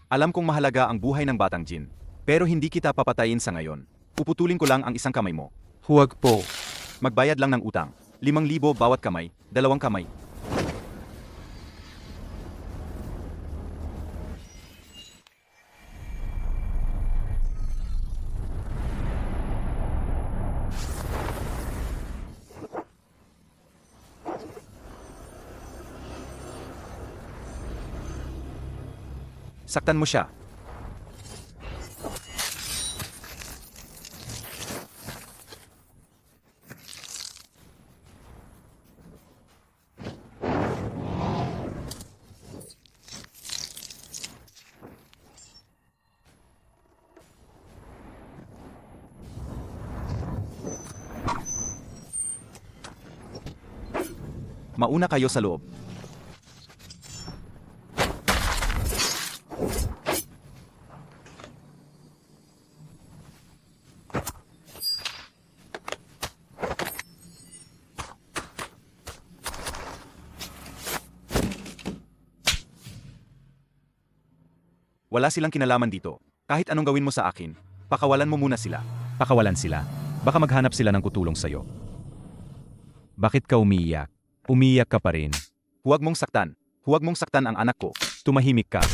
Alam kong mahalaga ang buhay ng batang Jin. Pero hindi kita papatayin sa ngayon. Puputulin ko lang ang isang kamay mo. Huwag po. Magbayad lang ng utang. 5,000 bawat kamay, 2 kamay. Saktan mo siya. Mauna kayo sa loob. Wala silang kinalaman dito. Kahit anong gawin mo sa akin, pakawalan mo muna sila. Pakawalan sila. Baka maghanap sila ng kutulong sa'yo. Bakit ka umiiyak? Umiiyak ka pa rin. Huwag mong saktan. Huwag mong saktan ang anak ko. Tumahimik ka.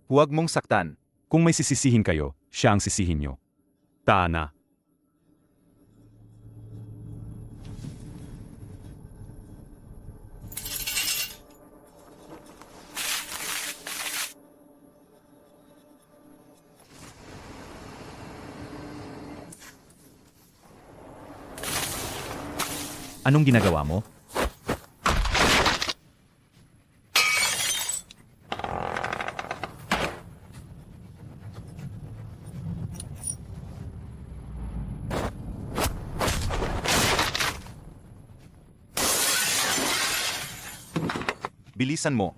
Huwag mong saktan. Kung may sisisihin kayo, siya ang sisihin nyo. Tana. Anong ginagawa mo? Bilisan mo.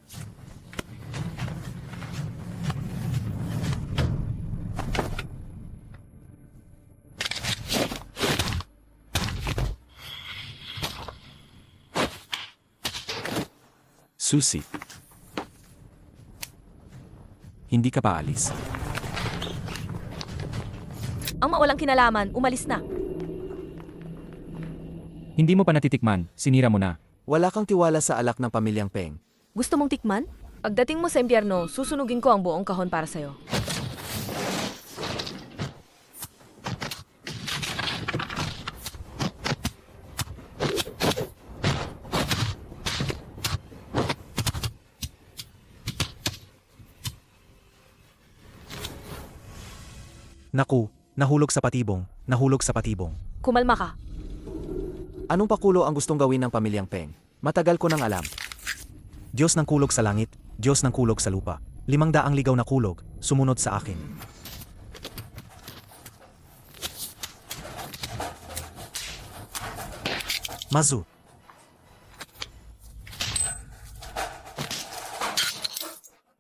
Susi. Hindi ka pa alis. Ang mawalang kinalaman, umalis na. Hindi mo pa natitikman, sinira mo na. Wala kang tiwala sa alak ng pamilyang Peng. Gusto mong tikman? Pagdating mo sa impyerno, susunugin ko ang buong kahon para sa'yo. Naku, nahulog sa patibong, nahulog sa patibong. Kumalma ka. Anong pakulo ang gustong gawin ng pamilyang Peng? Matagal ko nang alam. Diyos ng kulog sa langit, Diyos ng kulog sa lupa. 500 ligaw na kulog, sumunod sa akin. Mazu.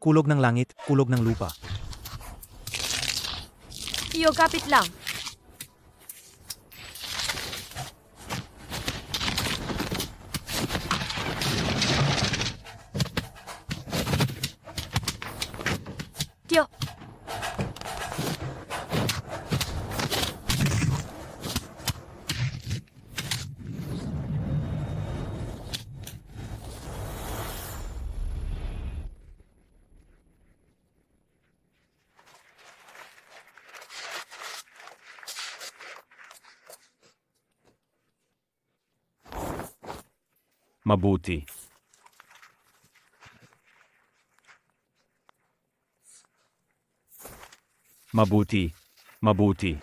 Kulog ng langit, kulog ng lupa. Iyo, kapit lang. Tiyo. Mabuti. Mabuti. Mabuti.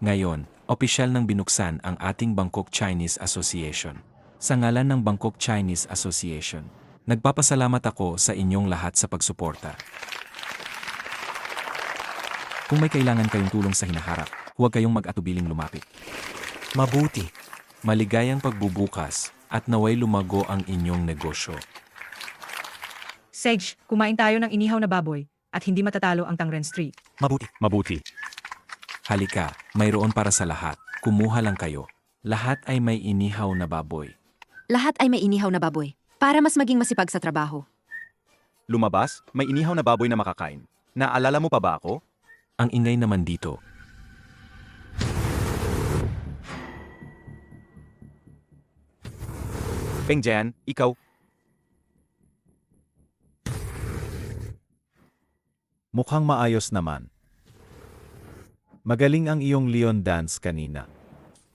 Ngayon, opisyal nang binuksan ang ating Bangkok Chinese Association. Sa ngalan ng Bangkok Chinese Association, nagpapasalamat ako sa inyong lahat sa pagsuporta. Kung may kailangan kayong tulong sa hinaharap, huwag kayong mag-atubiling lumapit. Mabuti. Maligayang pagbubukas at naway lumago ang inyong negosyo. Sage, kumain tayo ng inihaw na baboy at hindi matatalo ang Tangren Street. Mabuti. Mabuti. Halika, mayroon para sa lahat. Kumuha lang kayo. Lahat ay may inihaw na baboy. Lahat ay may inihaw na baboy para mas maging masipag sa trabaho. Lumabas, may inihaw na baboy na makakain. Naalala mo pa ba ako? Ang ingay naman dito. Peng Jian, ikaw. Mukhang maayos naman. Magaling ang iyong Leon dance kanina.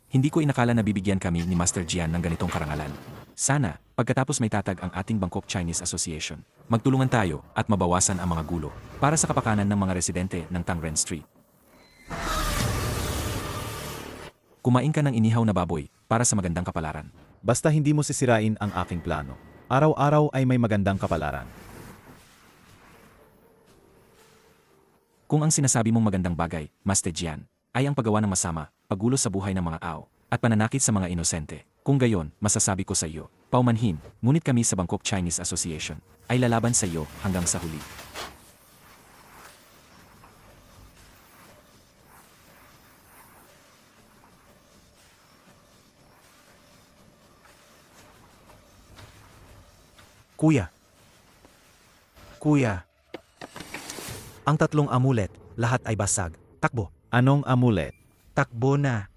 Hindi ko inakala na bibigyan kami ni Master Jian ng ganitong karangalan. Sana, pagkatapos may tatag ang ating Bangkok Chinese Association, magtulungan tayo at mabawasan ang mga gulo para sa kapakanan ng mga residente ng Tangren Street. Kumain ka ng inihaw na baboy para sa magandang kapalaran. Basta hindi mo sisirain ang aking plano. Araw-araw ay may magandang kapalaran. Kung ang sinasabi mong magandang bagay, Master Jian, ay ang paggawa ng masama, paggulo sa buhay ng mga ao, at pananakit sa mga inosente, kung gayon, masasabi ko sa iyo, paumanhin, ngunit kami sa Bangkok Chinese Association, ay lalaban sa iyo hanggang sa huli. Kuya. Kuya. Ang tatlong amulet, lahat ay basag. Takbo. Anong amulet? Takbo na.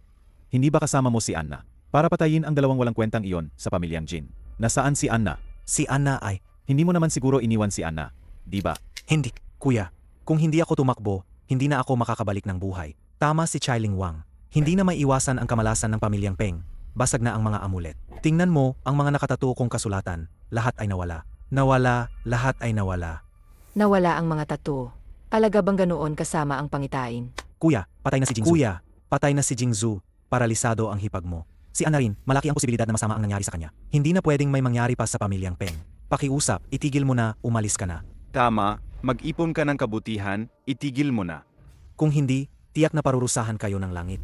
Hindi ba kasama mo si Anna? Para patayin ang dalawang walang kwentang iyon sa pamilyang Jin. Nasaan si Anna? Si Anna ay, Hindi mo naman siguro iniwan si Anna, di ba? hindi. Kuya, kung hindi ako tumakbo, hindi na ako makakabalik ng buhay. Tama si Chailing Wang. Hindi na may iwasan ang kamalasan ng pamilyang Peng. Basag na ang mga amulet. Tingnan mo ang mga nakatato kong kasulatan. Lahat ay nawala. Nawala, lahat ay nawala. Nawala ang mga tattoo. Talaga bang ganoon kasama ang pangitain? Kuya, patay na si Jingzu. Kuya, patay na si Jingzu. Paralisado ang hipag mo. Si Anna rin, malaki ang posibilidad na masama ang nangyari sa kanya. Hindi na pwedeng may mangyari pa sa pamilyang Peng. Pakiusap, itigil mo na, umalis ka na. Tama, mag-ipon ka ng kabutihan, itigil mo na. Kung hindi, tiyak na parurusahan kayo ng langit.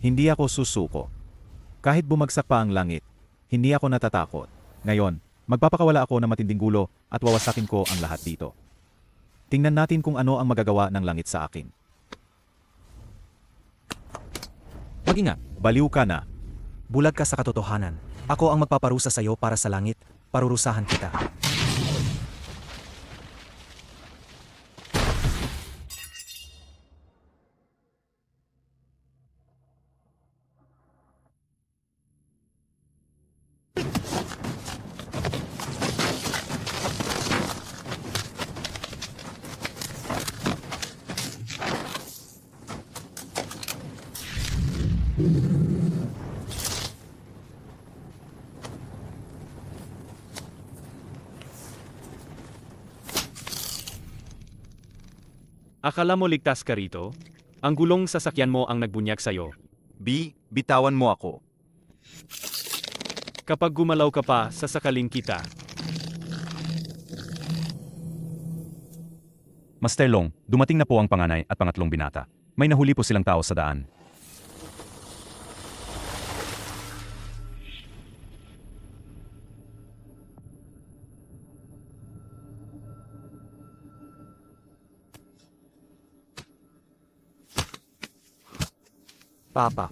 Hindi ako susuko. Kahit bumagsak pa ang langit, hindi ako natatakot. Ngayon, magpapakawala ako ng matinding gulo at wawasakin ko ang lahat dito. Tingnan natin kung ano ang magagawa ng langit sa akin. Mag-ingat. Baliw ka na. Bulag ka sa katotohanan. Ako ang magpaparusa sa iyo para sa langit. Parurusahan kita. Akala mo ligtas ka rito? Ang gulong sasakyan mo ang nagbunyag sa'yo. B, bitawan mo ako. Kapag gumalaw ka pa, sasakalin kita. Master Long, dumating na po ang panganay at pangatlong binata. May nahuli po silang tao sa daan. Papa,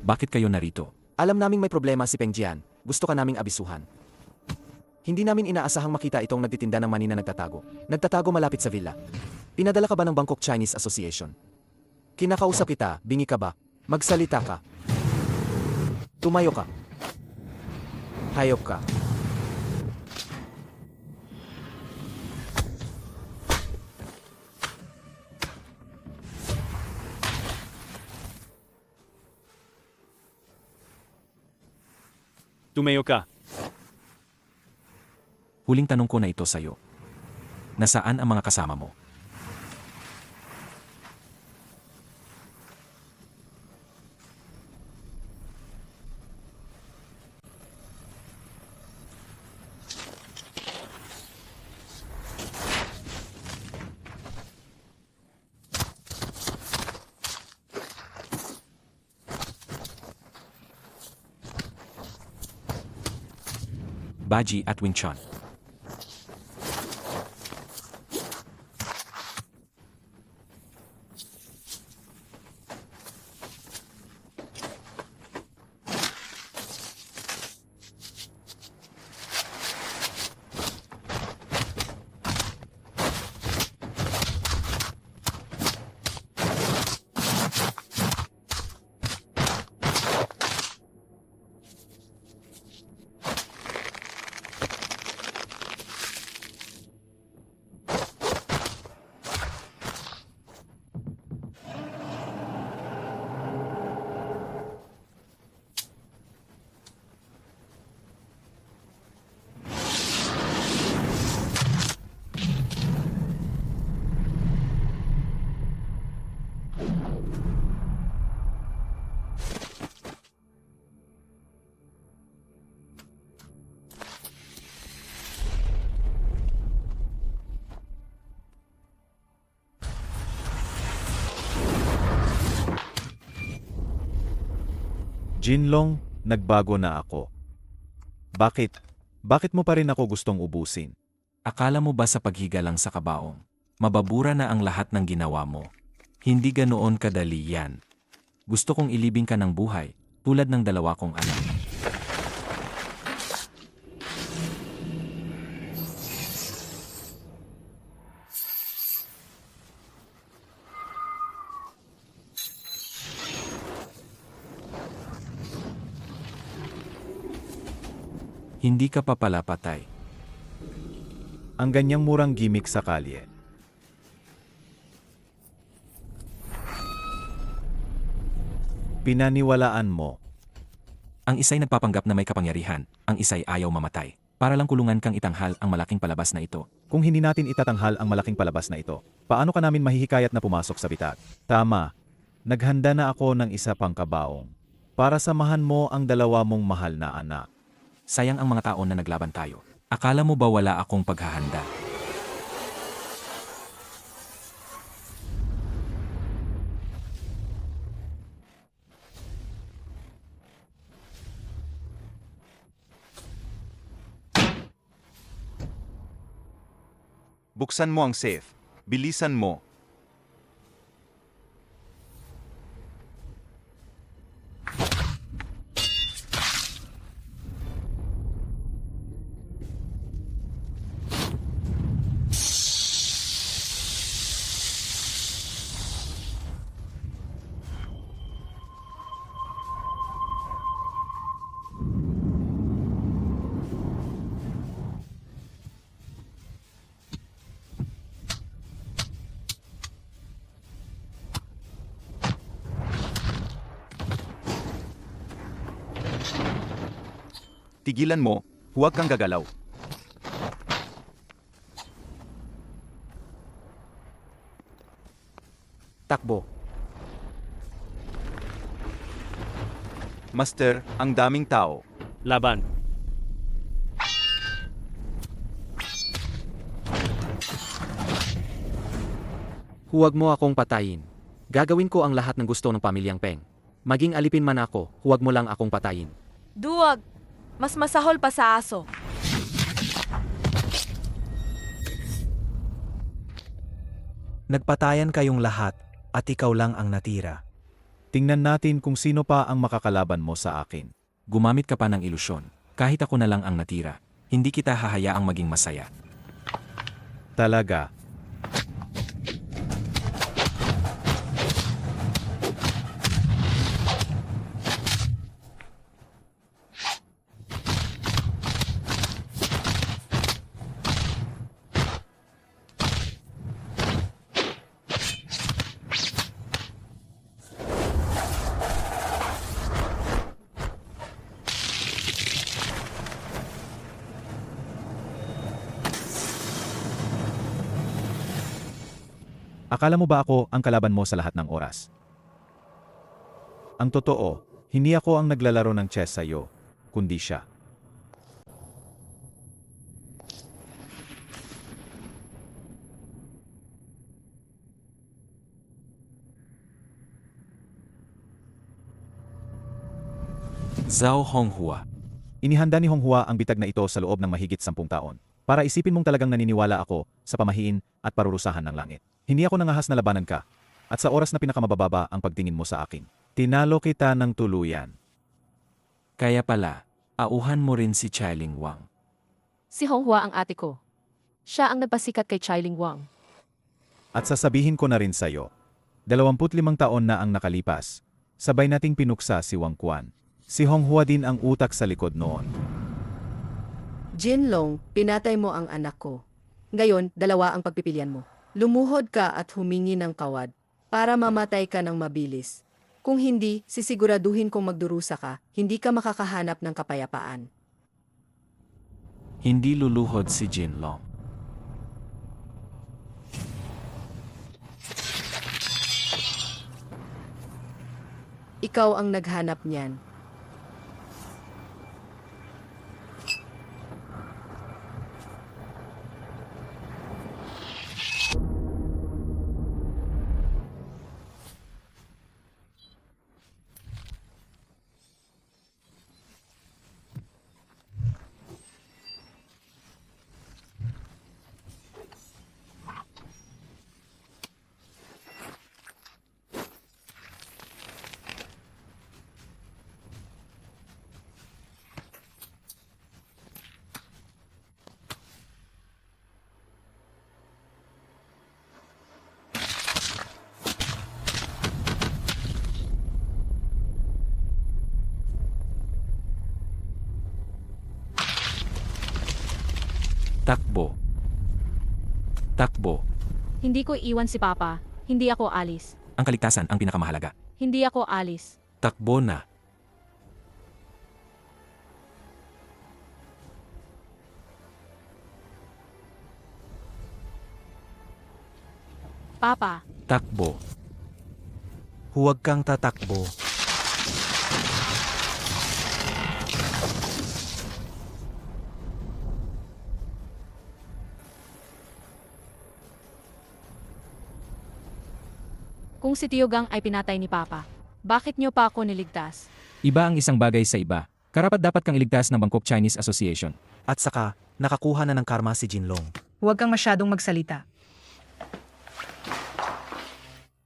Bakit kayo narito? alam naming may problema si Peng Jian. Gusto ka naming abisuhan. Hindi namin inaasahang makita itong nagtitinda ng mani na nagtatago. Nagtatago malapit sa villa. Pinadala ka ba ng Bangkok Chinese Association? Kinakausap kita, bingi ka ba? Magsalita ka. Tumayo ka. Hayop ka. Tumayo ka. Huling tanong ko na ito sa'yo. Nasaan ang mga kasama mo? Baji at Wing Chun. Jinlong, nagbago na ako. Bakit? Bakit mo pa rin ako gustong ubusin? Akala mo ba sa paghiga lang sa kabaong, mababura na ang lahat ng ginawa mo? Hindi ganoon kadali yan. Gusto kong ilibing ka ng buhay, tulad ng dalawa kong anak. Hindi ka pa pala patay. Ang ganyang murang gimmick sa kalye. Pinaniwalaan mo. Ang isa'y nagpapanggap na may kapangyarihan, ang isa'y ayaw mamatay. Para lang kulungan kang itanghal ang malaking palabas na ito. Kung hindi natin itatanghal ang malaking palabas na ito, paano ka namin mahihikayat na pumasok sa bitag? Tama. Naghanda na ako ng isa pang kabaong. Para samahan mo ang dalawa mong mahal na anak. Sayang ang mga taon na naglaban tayo. Akala mo ba wala akong paghahanda? Buksan mo ang safe. Bilisan mo. Tigilan mo, huwag kang gagalaw. Takbo. Master, ang daming tao. Laban. Huwag mo akong patayin. Gagawin ko ang lahat ng gusto ng pamilyang Peng. Maging alipin man ako, huwag mo lang akong patayin. Duwag! Mas masahol pa sa aso. Nagpatayan kayong lahat at ikaw lang ang natira. Tingnan natin kung sino pa ang makakalaban mo sa akin. Gumamit ka pa ng ilusyon. Kahit ako na lang ang natira, hindi kita hahayaang maging masaya. Talaga. Akala mo ba ako ang kalaban mo sa lahat ng oras? Ang totoo, hindi ako ang naglalaro ng chess sa iyo, kundi siya. Zhao Honghua. Inihanda ni Honghua ang bitag na ito sa loob ng mahigit 10 taon. Para isipin mong talagang naniniwala ako sa pamahiin at parurusahan ng langit. Hindi ako nangahas na labanan ka. At sa oras na pinakamababa ang pagtingin mo sa akin, tinalo kita ng tuluyan. Kaya pala, auhan mo rin si Chailing Wang. Si Honghua ang ate ko. Siya ang nagpasikat kay Chailing Wang. At sasabihin ko na rin sa'yo, 25 taon na ang nakalipas. Sabay nating pinuksa si Wang Quan. Si Honghua din ang utak sa likod noon. Jinlong, pinatay mo ang anak ko. Ngayon, dalawa ang pagpipilian mo. Lumuhod ka at humingi ng kawad para mamatay ka ng mabilis. Kung hindi, sisiguraduhin kong magdurusa ka, hindi ka makakahanap ng kapayapaan. Hindi luluhod si Jinlong. Ikaw ang naghanap niyan. Takbo. Takbo. Hindi ko iwan si Papa. Hindi ako alis. Ang kaligtasan ang pinakamahalaga. Hindi ako alis. Takbo na. Papa, Takbo. Huwag kang tatakbo. kung si Tiogang ay pinatay ni Papa, bakit niyo pa ako niligtas? Iba ang isang bagay sa iba. Karapat dapat kang iligtas ng Bangkok Chinese Association. At saka, nakakuha na ng karma si Jinlong. Huwag kang masyadong magsalita.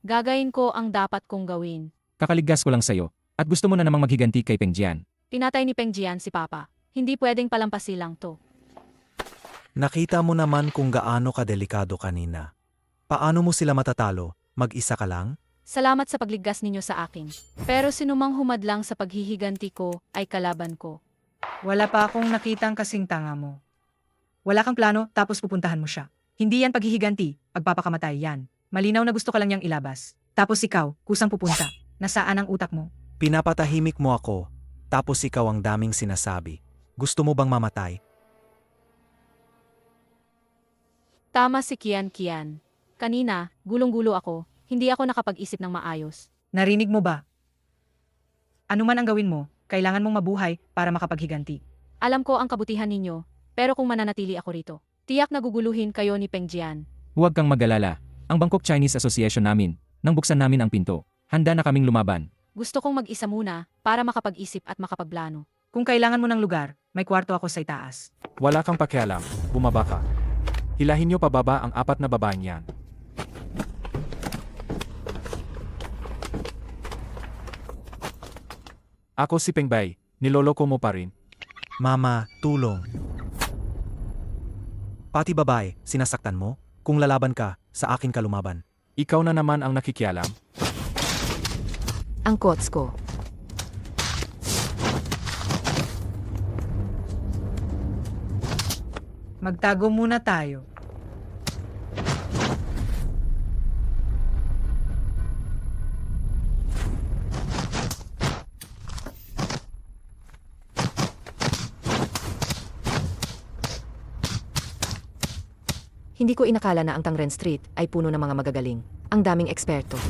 Gagayin ko ang dapat kong gawin. Kakaligtas ko lang sa'yo. At gusto mo na namang maghiganti kay Peng Jian. Pinatay ni Peng Jian si Papa. Hindi pwedeng palampasin lang to. Nakita mo naman kung gaano kadelikado kanina. Paano mo sila matatalo? Mag-isa ka lang? Salamat sa pagligtas ninyo sa akin. Pero sinumang humadlang sa paghihiganti ko ay kalaban ko. Wala pa akong nakitang kasing tanga mo. Wala kang plano tapos pupuntahan mo siya. Hindi yan paghihiganti, pagpapakamatay yan. Malinaw na gusto ka lang niyang ilabas. Tapos ikaw, kusang pupunta. Nasaan ang utak mo? Pinapatahimik mo ako, tapos ikaw ang daming sinasabi. Gusto mo bang mamatay? Tama si Kian. Kanina, gulong-gulo ako. Hindi ako nakapag-isip ng maayos. Narinig mo ba? Ano man ang gawin mo, kailangan mong mabuhay para makapaghiganti. Alam ko ang kabutihan ninyo, pero kung mananatili ako rito, tiyak na guguluhin kayo ni Peng Jian. Huwag kang mag-alala. Ang Bangkok Chinese Association namin, nang buksan namin ang pinto, handa na kaming lumaban. Gusto kong mag-isa muna para makapag-isip at makapagplano. Kung kailangan mo ng lugar, may kwarto ako sa itaas. Wala kang pakialam, bumaba ka. Hilahin niyo pababa ang 4 na babaeng yan. Ako si Pengbay, niloloko mo pa rin. Mama, tulong. Pati babae, sinasaktan mo? Kung lalaban ka, sa akin ka lumaban. Ikaw na naman ang nakikialam. Ang quotes ko. Magtago muna tayo. Hindi ko inakala na ang Tangren Street ay puno ng mga magagaling. Ang daming eksperto.